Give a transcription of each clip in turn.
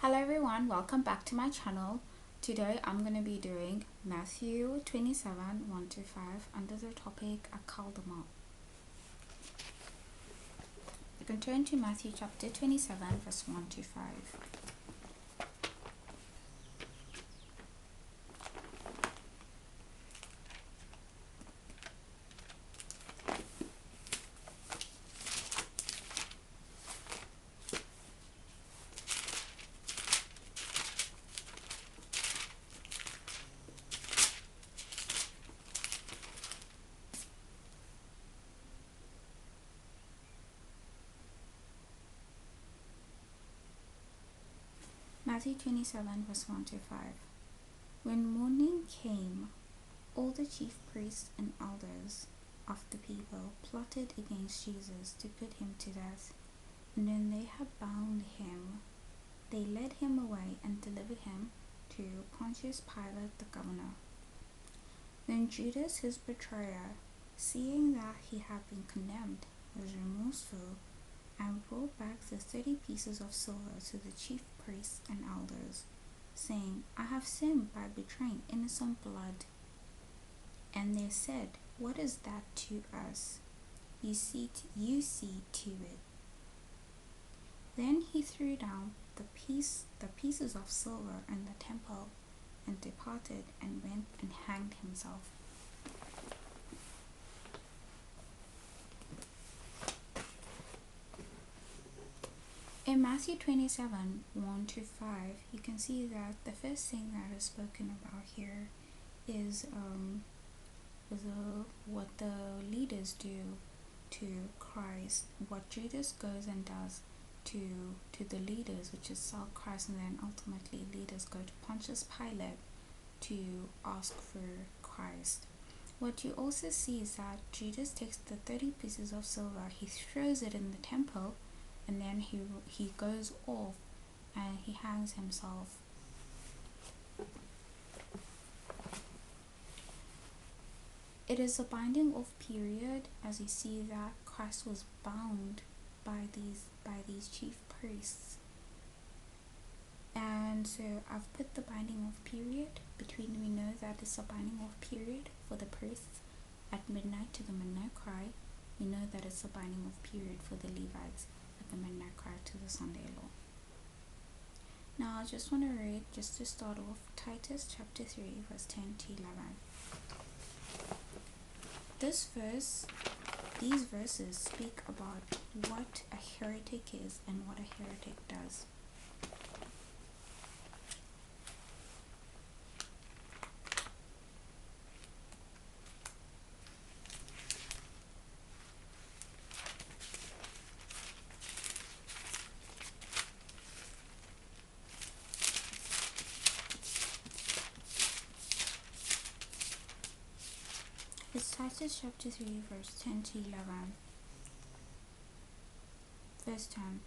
Hello everyone, welcome back to my channel. Today I'm going to be doing Matthew 27, 1 to 5 under the topic Aceldama. You can turn to Matthew chapter 27 verse 1 to 5. Matthew 27 verse 1 to 5. When morning came, all the chief priests and elders of the people plotted against Jesus to put him to death. And when they had bound him, they led him away and delivered him to Pontius Pilate the governor. Then Judas, his betrayer, seeing that he had been condemned, was remorseful and brought back the 30 pieces of silver to the chief priests and elders, saying, I have sinned by betraying innocent blood. And they said, What is that to us? You see to it. Then he threw down the pieces of silver in the temple, and departed and went and hanged himself. In Matthew 27, 1 to 5, you can see that the first thing that is spoken about here is what the leaders do to Christ, what Judas goes and does to the leaders, which is sell Christ, and then ultimately leaders go to Pontius Pilate to ask for Christ. What you also see is that Judas takes the 30 pieces of silver, he throws it in the temple, and then he goes off and he hangs himself. It is a binding off period, as you see that Christ was bound by these chief priests. And so I've put the binding off period between, we know that it's a binding off period for the priests at midnight to the midnight cry. We know that it's a binding off period for the Levites at the midnight cry to the Sunday law. Now I just want to read, just to start off, Titus chapter 3 verse 10 to 11. These verses speak about what a heretic is and what a heretic does. It's Titus chapter 3 verse 10 to 11. Verse 10.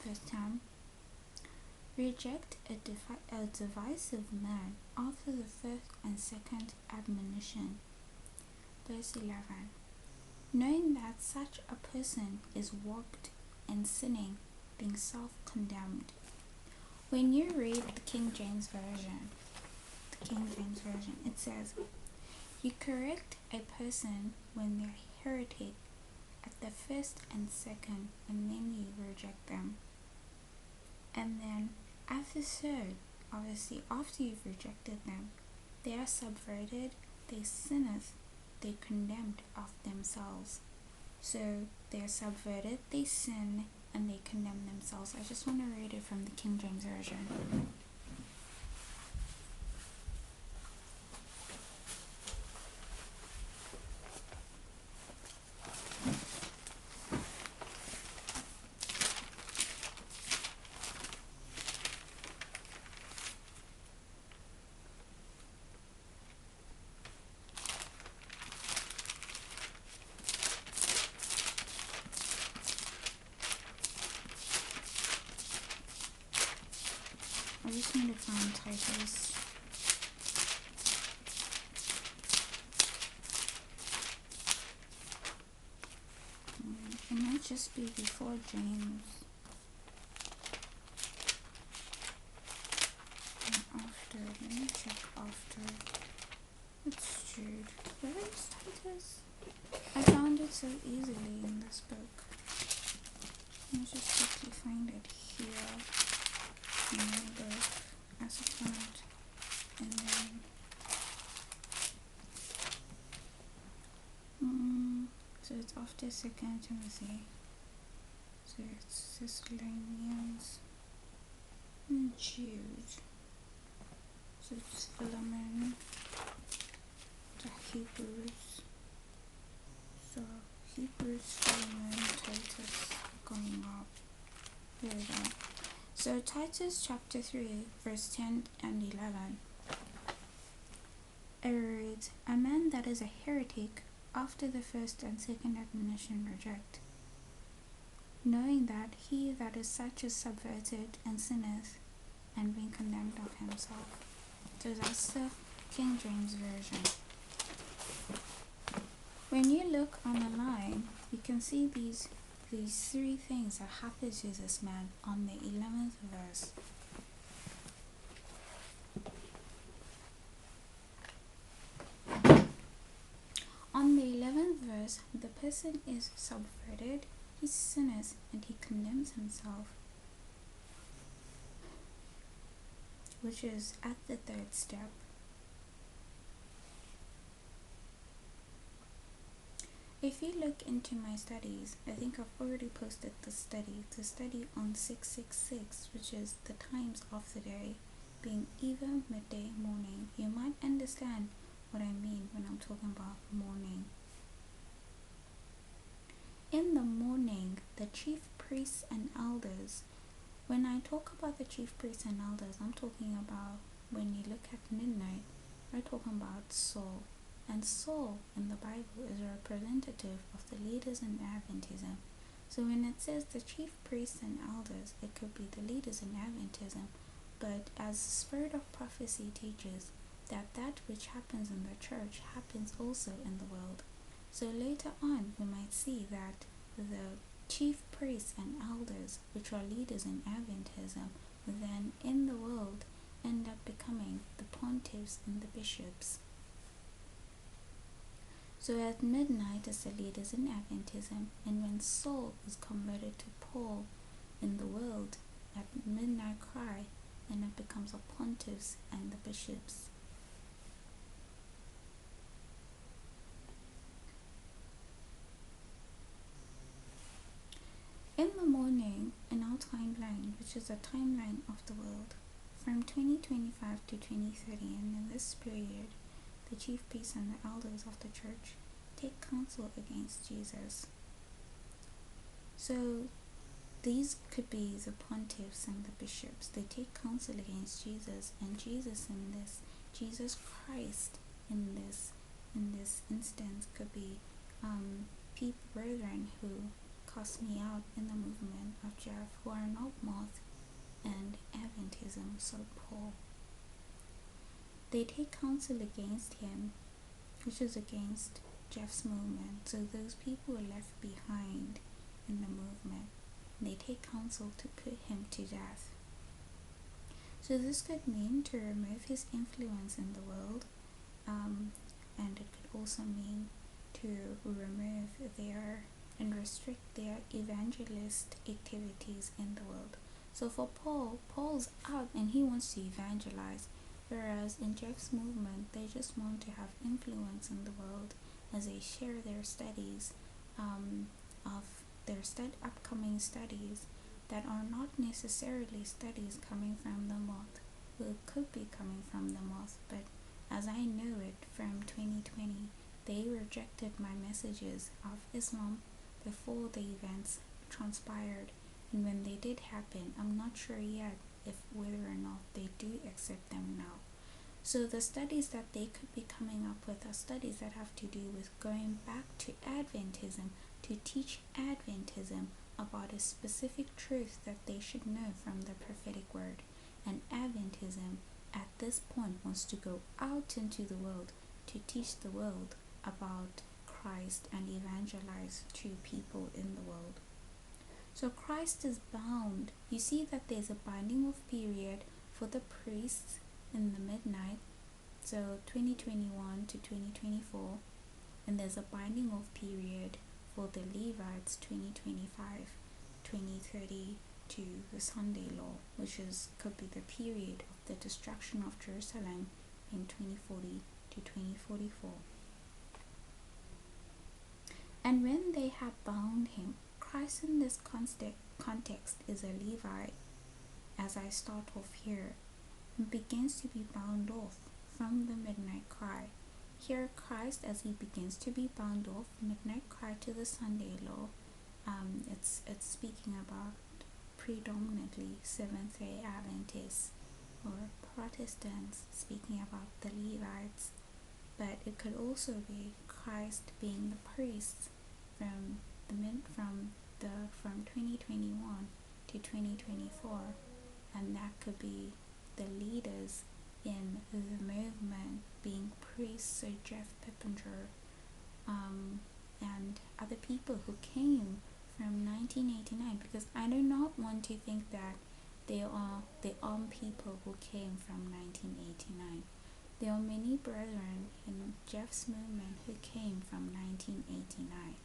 Verse 10. Reject a divisive man after the first and second admonition. Verse 11. Knowing that such a person is warped and sinning, being self-condemned. When you read the King James Version, it says, you correct a person when they're heretic at the first and second, and then you reject them. And then at the third, obviously after you've rejected them, they are subverted, they sinneth, they condemned of themselves. So they're subverted, they sin, and they condemn themselves. I just want to read it from the King James Version. I just need to find Titus. In my just be before James and after. Let me check after. It's Jude. Where is Titus? I found it so easily in this book. Let me just quickly find it here in the book as a point, and then so it's after 2nd Timothy. So it's Thessalonians and Jude. So it's Philemon, the Hebrews. So Hebrews, Philemon, Titus coming up. Here we go. So Titus chapter 3 verse 10 and 11. It reads, "A man that is a heretic after the first and second admonition reject, knowing that he that is such is subverted and sinneth, and being condemned of himself." So that's the King James Version. When you look on the line, you can see these three things that happened to this man on the 11th verse. On the 11th verse, the person is subverted, he sinneth, and he condemns himself, which is at the third step. If you look into my studies, I think I've already posted the study on 666, which is the times of the day, being either midday, morning. You might understand what I mean when I'm talking about morning. In the morning, the chief priests and elders, when I talk about the chief priests and elders, I'm talking about when you look at midnight, we're talking about Saul. And Saul in the Bible is a representative of the leaders in Adventism. So when it says the chief priests and elders, it could be the leaders in Adventism. But as the spirit of prophecy teaches, that which happens in the church happens also in the world. So later on, we might see that the chief priests and elders, which are leaders in Adventism, then in the world end up becoming the pontiffs and the bishops. So at midnight is the leaders in Adventism, and when Saul is converted to Paul in the world, at midnight cry, then it becomes the pontiffs and the bishops. In the morning, in our timeline, which is a timeline of the world, from 2025 to 2030, and in this period, the chief priests and the elders of the church take counsel against Jesus. So these could be the pontiffs and the bishops. They take counsel against Jesus, and Jesus Christ in this instance could be brethren who cast me out in the movement of Jeff, who are not moth and Adventism, so Paul. They take counsel against him, which is against Jeff's movement. So those people are left behind in the movement. They take counsel to put him to death. So this could mean to remove his influence in the world, and it could also mean to remove their and restrict their evangelist activities in the world. So for Paul's out and he wants to evangelize, whereas in Jeff's movement, they just want to have influence in the world as they share their studies of their upcoming studies that are not necessarily studies coming from the moth. Well, it could be coming from the moth, but as I know it from 2020, they rejected my messages of Islam before the events transpired, and when they did happen, I'm not sure yet if whether or not they do accept them now. So the studies that they could be coming up with are studies that have to do with going back to Adventism to teach Adventism about a specific truth that they should know from the prophetic word. And Adventism at this point wants to go out into the world to teach the world about Christ and evangelize to people in the world. So Christ is bound. You see that there's a binding off period for the priests in the midnight, so 2021 to 2024, and there's a binding off period for the Levites 2025, 2030 to the Sunday law, which could be the period of the destruction of Jerusalem in 2040 to 2044. And when they have bound him, Christ in this context is a Levite, as I start off here, and begins to be bound off from the midnight cry. Here Christ, as he begins to be bound off, midnight cry to the Sunday law, it's speaking about predominantly Seventh-day Adventists or Protestants, speaking about the Levites, but it could also be Christ being the priest from 2021 to 2024, and that could be the leaders in the movement being priests, so Jeff Pippinger, and other people who came from 1989, because I do not want to think that they are the people who came from 1989. There are many brethren in Jeff's movement who came from 1989.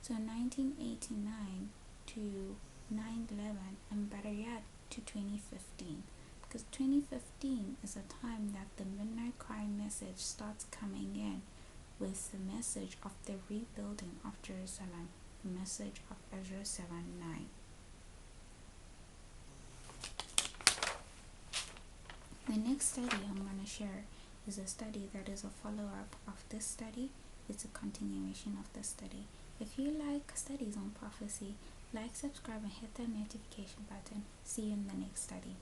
So 1989 to 9/11, and better yet to 2015, because 2015 is a time that the midnight cry message starts coming in with the message of the rebuilding of Jerusalem, the message of Ezra 7:9. The next study I'm going to share is a study that is a follow-up of this study. It's a continuation of the study. If you like studies on prophecy, like, subscribe, and hit that notification button. See you in the next study.